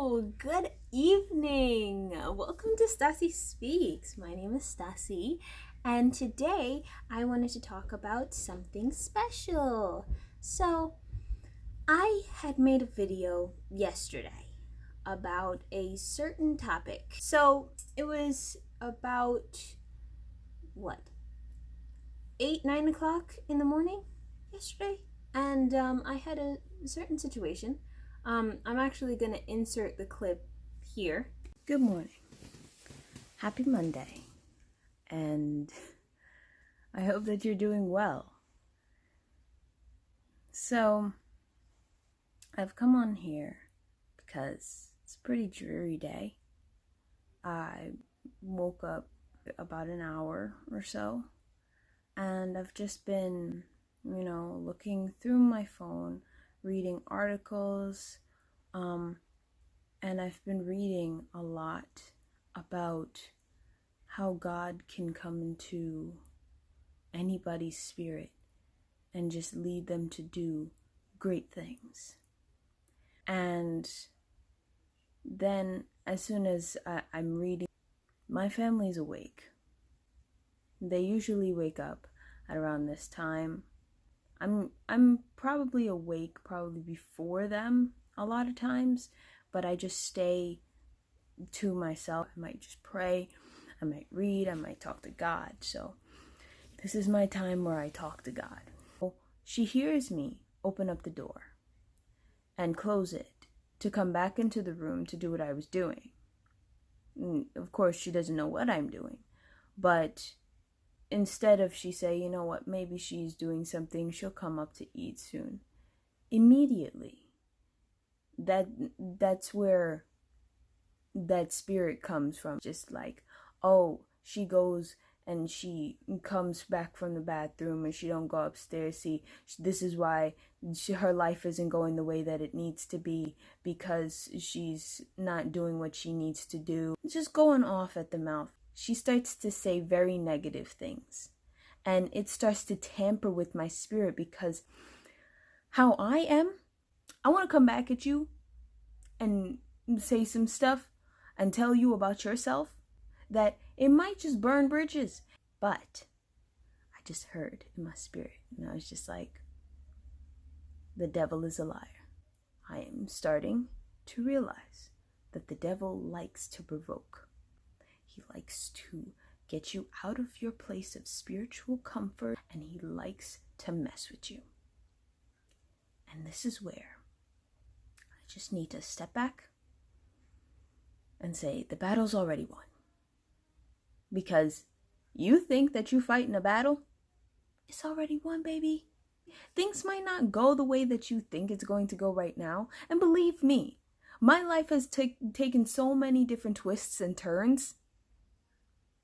Hello, good evening. Welcome to Stacispeaks. My name is Stasi, and today I wanted to talk about something special. So, I had made a video yesterday about a certain topic. So, it was about what? 8-9 o'clock in the morning yesterday, and I had a certain situation. I'm actually going to insert the clip here. Good morning. Happy Monday. And I hope that you're doing well. So, I've come on here because it's a pretty dreary day. I woke up about an hour or so, and I've just been, looking through my phone, reading articles, and I've been reading a lot about how God can come into anybody's spirit and just lead them to do great things. And then as soon as I'm reading, my family's awake. They usually wake up at around this time. I'm probably awake probably before them a lot of times, but I just stay to myself. I might just pray, I might read, I might talk to God. So this is my time where I talk to God. She hears me open up the door and close it to come back into the room to do what I was doing. And of course, she doesn't know what I'm doing, but instead of she say, you know what, maybe she's doing something, she'll come up to eat soon. Immediately, that's where that spirit comes from. Just like, oh, she goes and she comes back from the bathroom and she don't go upstairs. See, this is why her life isn't going the way that it needs to be, because she's not doing what she needs to do. Just going off at the mouth. She starts to say very negative things, and it starts to tamper with my spirit, because how I am, I want to come back at you and say some stuff and tell you about yourself that it might just burn bridges. But I just heard in my spirit, and I was just like, the devil is a liar. I am starting to realize that the devil likes to provoke. He likes to get you out of your place of spiritual comfort, and he likes to mess with you. And this is where I just need to step back and say, the battle's already won. Because you think that you fight in a battle, it's already won, baby. Things might not go the way that you think it's going to go right now. And believe me, my life has taken so many different twists and turns.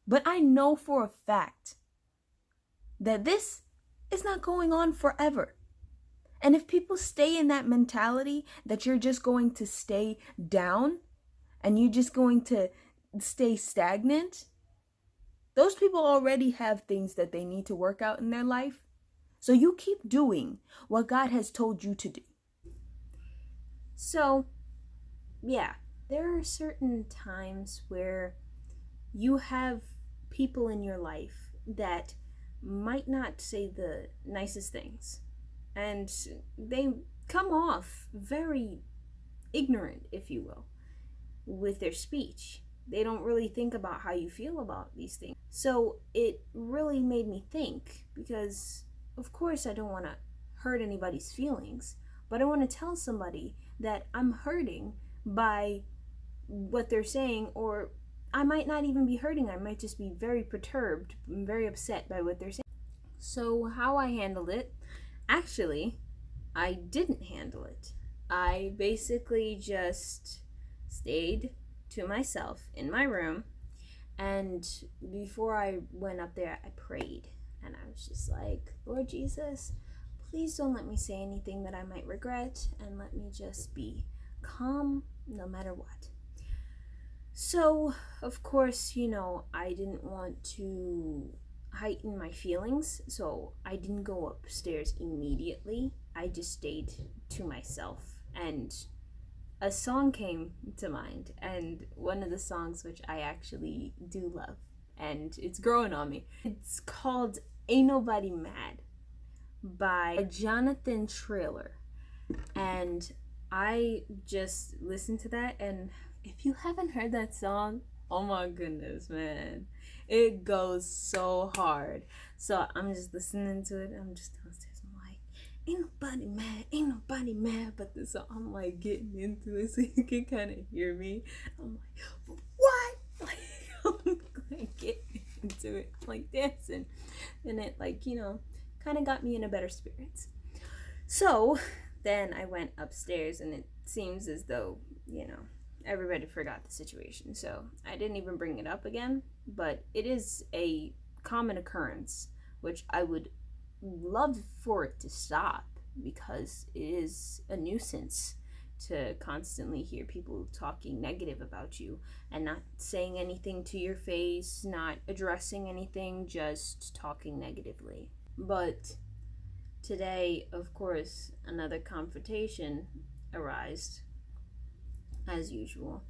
But I know for a fact that this is not going on forever. And if people stay in that mentality that you're just going to stay down and you're just going to stay stagnant, those people already have things that they need to work out in their life. So you keep doing what God has told you to do. So, yeah, there are certain times where you have people in your life that might not say the nicest things, and they come off very ignorant, if you will, with their speech. They don't really think about how you feel about these things. So it really made me think, because of course I don't want to hurt anybody's feelings, but I want to tell somebody that I'm hurting by what they're saying, or I might not even be hurting. I might just be very perturbed, very upset by what they're saying. So how I handled it, actually, I didn't handle it. I basically just stayed to myself in my room, and before I went up there, I prayed, and I was just like, Lord Jesus, please don't let me say anything that I might regret, and let me just be calm no matter what. So, of course, I didn't want to heighten my feelings, so I didn't go upstairs immediately. I just stayed to myself, and a song came to mind, and one of the songs which I actually do love, and it's growing on me. It's called Ain't Nobody Mad by Jonathan Trailer. And I just listened to that, and if you haven't heard that song, oh my goodness, man. It goes so hard. So I'm just listening to it. I'm just downstairs. I'm like, ain't nobody mad, ain't nobody mad. But this song, I'm like getting into it so you can kind of hear me. I'm like, what? Like, I'm like getting into it, like dancing. And it, like, kind of got me in a better spirits. So then I went upstairs, and it seems as though, everybody forgot the situation. So I didn't even bring it up again, but it is a common occurrence, which I would love for it to stop, because it is a nuisance to constantly hear people talking negative about you and not saying anything to your face, not addressing anything, just talking negatively. But today, of course, another confrontation arose, as usual.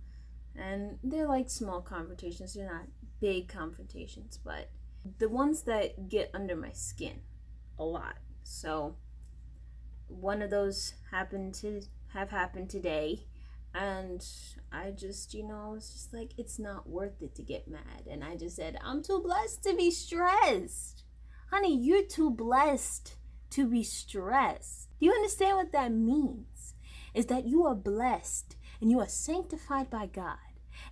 And they're like small confrontations, they're not big confrontations, but the ones that get under my skin a lot. So, one of those happened today, and I just, I was just like, it's not worth it to get mad. And I just said, I'm too blessed to be stressed. Honey, you're too blessed to be stressed. Do you understand what that means? Is that you are blessed and you are sanctified by God.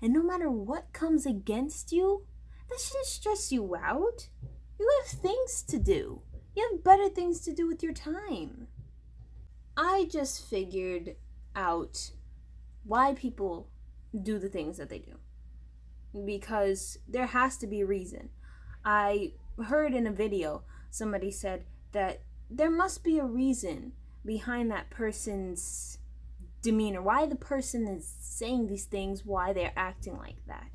And no matter what comes against you, that shouldn't stress you out. You have things to do. You have better things to do with your time. I just figured out why people do the things that they do. Because there has to be a reason. I heard in a video, somebody said that there must be a reason behind that person's demeanor, why the person is saying these things, why they're acting like that.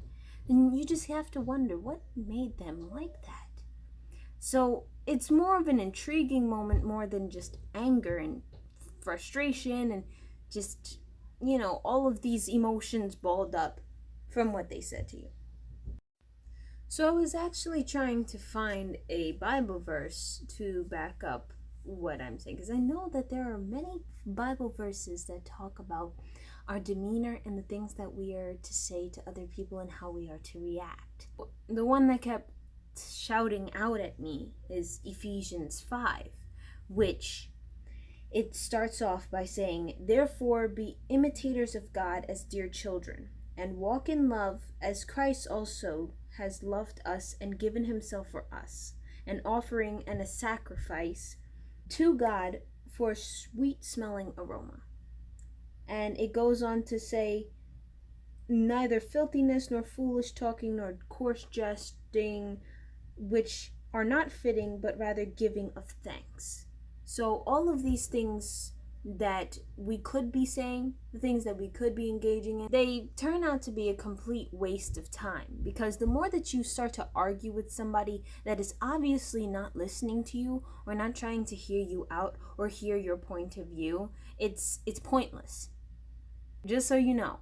And you just have to wonder, what made them like that? So it's more of an intriguing moment, more than just anger and frustration and just, all of these emotions balled up from what they said to you. So I was actually trying to find a Bible verse to back up what I'm saying, because I know that there are many Bible verses that talk about our demeanor and the things that we are to say to other people and how we are to react. The one that kept shouting out at me is Ephesians 5, which it starts off by saying, therefore be imitators of God as dear children, and walk in love as Christ also has loved us and given himself for us, an offering and a sacrifice to God for a sweet-smelling aroma. And it goes on to say, neither filthiness nor foolish talking nor coarse jesting, which are not fitting, but rather giving of thanks. So all of these things that we could be saying, the things that we could be engaging in, they turn out to be a complete waste of time, because the more that you start to argue with somebody that is obviously not listening to you or not trying to hear you out or hear your point of view, it's pointless. Just so you know,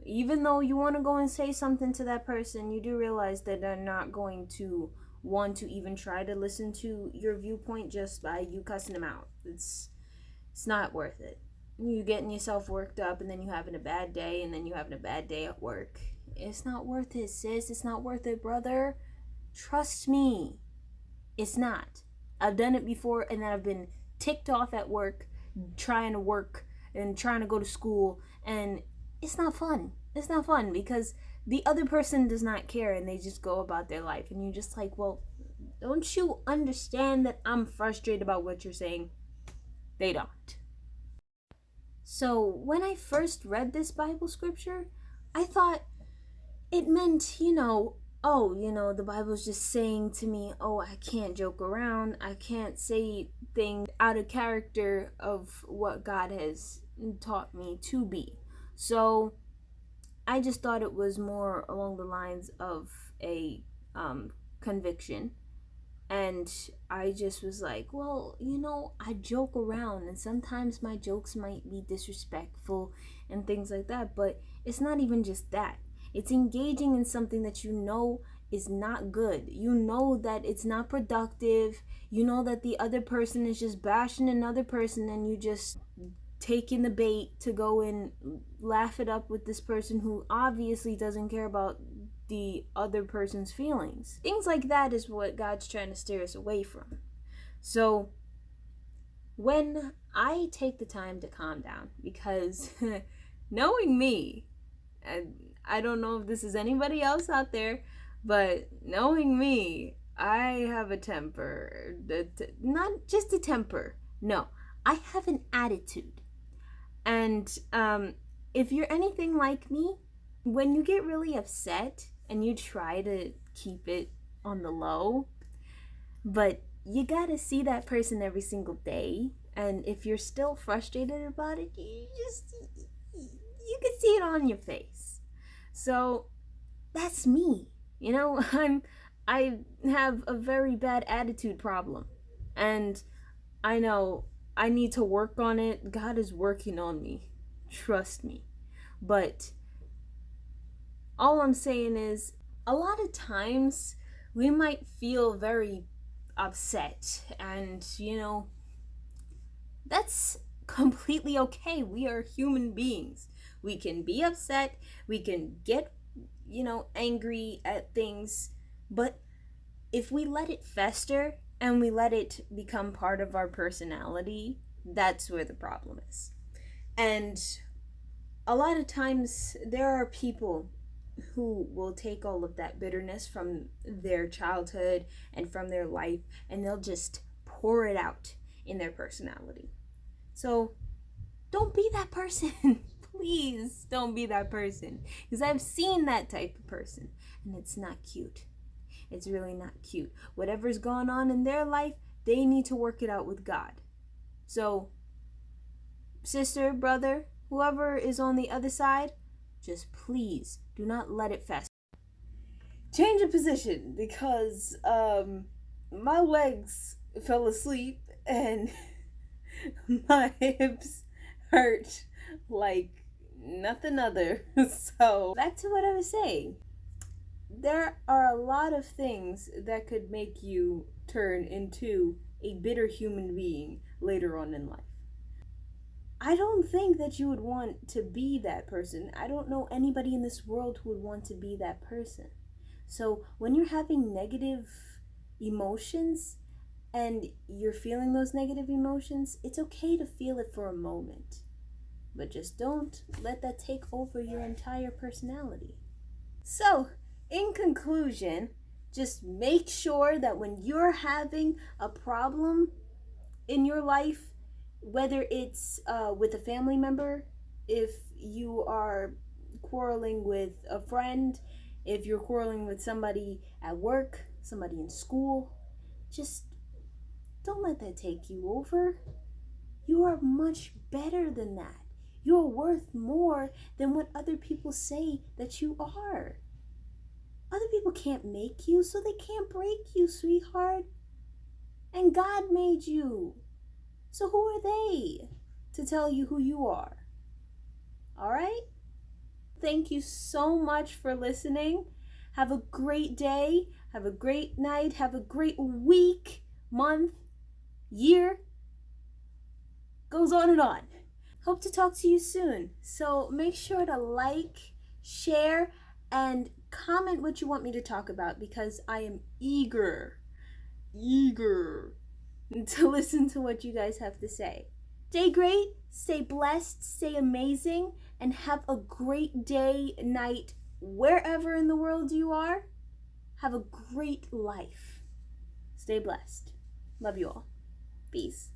even though you want to go and say something to that person, you do realize that they're not going to want to even try to listen to your viewpoint just by you cussing them out. It's not worth it. You getting yourself worked up, and then you having a bad day, and then you having a bad day at work. It's not worth it, sis. It's not worth it, brother. Trust me. It's not. I've done it before, and then I've been ticked off at work, trying to work and trying to go to school, and it's not fun. It's not fun because the other person does not care, and they just go about their life, and you're just like, well, don't you understand that I'm frustrated about what you're saying? They don't. So when I first read this Bible scripture, I thought it meant, the Bible's just saying to me, oh, I can't joke around. I can't say things out of character of what God has taught me to be. So I just thought it was more along the lines of a conviction. And I just was like, well, I joke around, and sometimes my jokes might be disrespectful and things like that, but it's not even just that. It's engaging in something that is not good. You know that it's not productive. You know that the other person is just bashing another person, and you just taking the bait to go and laugh it up with this person who obviously doesn't care about the other person's feelings. Things like that is what God's trying to steer us away from. So when I take the time to calm down, because knowing me, and I don't know if this is anybody else out there, but knowing me, I have a temper. Not just a temper. No, I have an attitude. And if you're anything like me, when you get really upset and you try to keep it on the low, but you gotta see that person every single day, and if you're still frustrated about it, you can see it on your face. So that's me. I have a very bad attitude problem, and I know I need to work on it. God is working on me. Trust me. But all I'm saying is, a lot of times we might feel very upset, and that's completely okay. We are human beings. We can be upset, we can get angry at things, but if we let it fester and we let it become part of our personality, that's where the problem is. And a lot of times there are people who will take all of that bitterness from their childhood and from their life, and they'll just pour it out in their personality. So don't be that person. Please don't be that person, because I've seen that type of person, and it's not cute. It's really not cute. Whatever's going on in their life, they need to work it out with God. So, sister, brother, whoever is on the other side, just please do not let it fester. Change of position, because my legs fell asleep and my hips hurt like nothing other. So back to what I was saying. There are a lot of things that could make you turn into a bitter human being later on in life. I don't think that you would want to be that person. I don't know anybody in this world who would want to be that person. So when you're having negative emotions and you're feeling those negative emotions, it's okay to feel it for a moment. But just don't let that take over your entire personality. So, in conclusion, just make sure that when you're having a problem in your life, whether it's with a family member, if you are quarreling with a friend, if you're quarreling with somebody at work, somebody in school, just don't let that take you over. You are much better than that. You're worth more than what other people say that you are. Other people can't make you, so they can't break you, sweetheart. And God made you. So who are they to tell you who you are? All right? Thank you so much for listening. Have a great day. Have a great night. Have a great week, month, year. Goes on and on. Hope to talk to you soon. So make sure to like, share, and comment what you want me to talk about, because I am eager to listen to what you guys have to say. Stay great, stay blessed, stay amazing, and have a great day, night, wherever in the world you are. Have a great life. Stay blessed. Love you all. Peace.